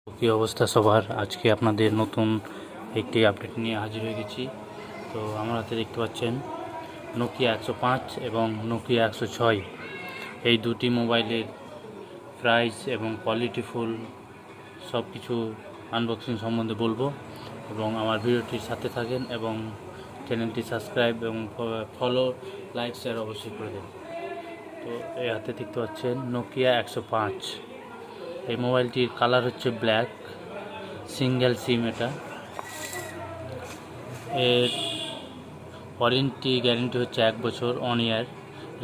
কি অবস্থা সবার? আজকে আপনাদের নতুন একটি আপডেট নিয়ে হাজির হয়ে গেছি। তো আমার হাতে দেখতে পাচ্ছেন নোকিয়া 105 এবং নোকিয়া 106, এই দুটি মোবাইলের প্রাইস এবং কোয়ালিটিফুল সব কিছু আনবক্সিং সম্বন্ধে বলবো, এবং আমার ভিডিওটির সাথে থাকেন এবং চ্যানেলটি সাবস্ক্রাইব এবং ফলো, লাইক, শেয়ার অবশ্যই করে দেন। তো এই হাতে দেখতে পাচ্ছেন নোকিয়া 105। এই মোবাইলটির কালার হচ্ছে ব্ল্যাক, সিঙ্গেল সিম। এটা এর ওয়ারেন্টি গ্যারেন্টি হচ্ছে 1 বছর, 1 ইয়ার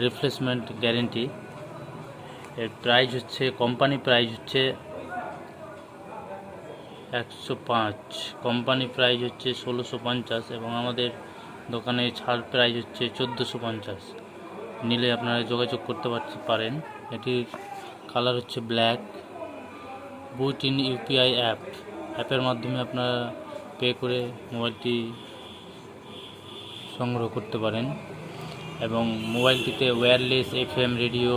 রিপ্লেসমেন্ট গ্যারেন্টি। এর প্রাইস হচ্ছে, কোম্পানি প্রাইস হচ্ছে 105, কোম্পানি প্রাইস হচ্ছে 1650 এবং আমাদের দোকানে ছাড় প্রাইস হচ্ছে 1450। নিলে আপনারা যোগাযোগ করতে পারেন। এটির কালার হচ্ছে ব্ল্যাক। বুট ইন ইউপিআই অ্যাপের মাধ্যমে আপনারা পে করে মোবাইলটি সংগ্রহ করতে পারেন, এবং মোবাইলটিতে wireless FM radio,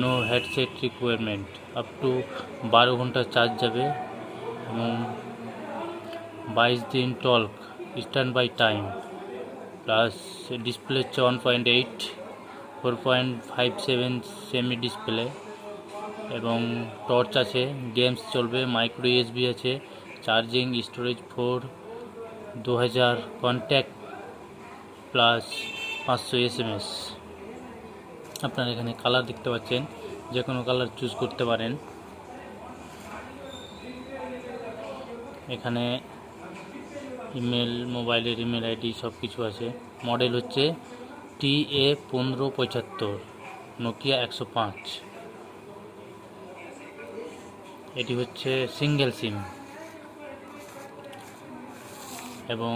no headset requirement, up to 12 ঘন্টা চার্জ যাবে, এবং 22 দিন talk standby time, plus display হচ্ছে 1.8, 4.57 সেমি ডিসপ্লে, এবং টর্চ আছে, গেমস চলবে, মাইক্রো USB আছে, charging storage 2000 contact plus 500 SMS। আপনারা এখানে কালার দেখতে পাচ্ছেন, যে কোনো কালার চুজ করতে পারেন। এখানে ইমেল, মোবাইলের ইমেল আইডি সব কিছু আছে। মডেল হচ্ছে TA1575 নোকিয়া 105। এটি হচ্ছে সিঙ্গেল সিম, এবং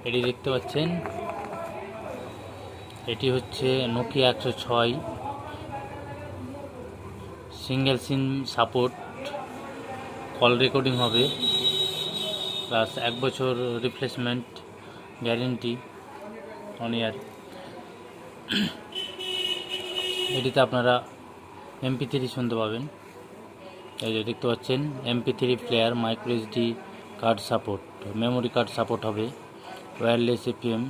এটি দেখতে পাচ্ছেন, এটি হচ্ছে নোকিয়া 106 সিঙ্গেল সিম সাপোর্ট, কল রেকর্ডিং হবে, প্লাস 1 বছর রিপ্লেসমেন্ট গ্যারেন্টি, 1 ইয়ার। এটিতে আপনারা MP3 শুনতে পাবেন। এই যে দেখতে পাচ্ছেন MP3 player, micro SD card support, memory card support হবে, ওয়্যারলেস FM,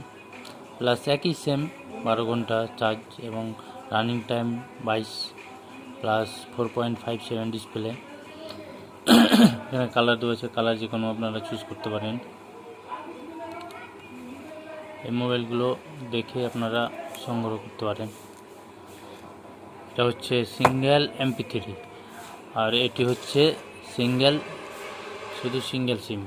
প্লাস একই সেম 12 ঘন্টা চার্জ, এবং রানিং টাইম 22, প্লাস 4.57 ডিসপ্লে। এখানে কালার রয়েছে, কালার যে কোনো আপনারা চুজ করতে পারেন। এই মোবাইলগুলো দেখে আপনারা সংগ্রহ করতে পারেন। এটা হচ্ছে সিঙ্গেল MP3, আর এটি হচ্ছে সিঙ্গেল, শুধু সিঙ্গেল সিম।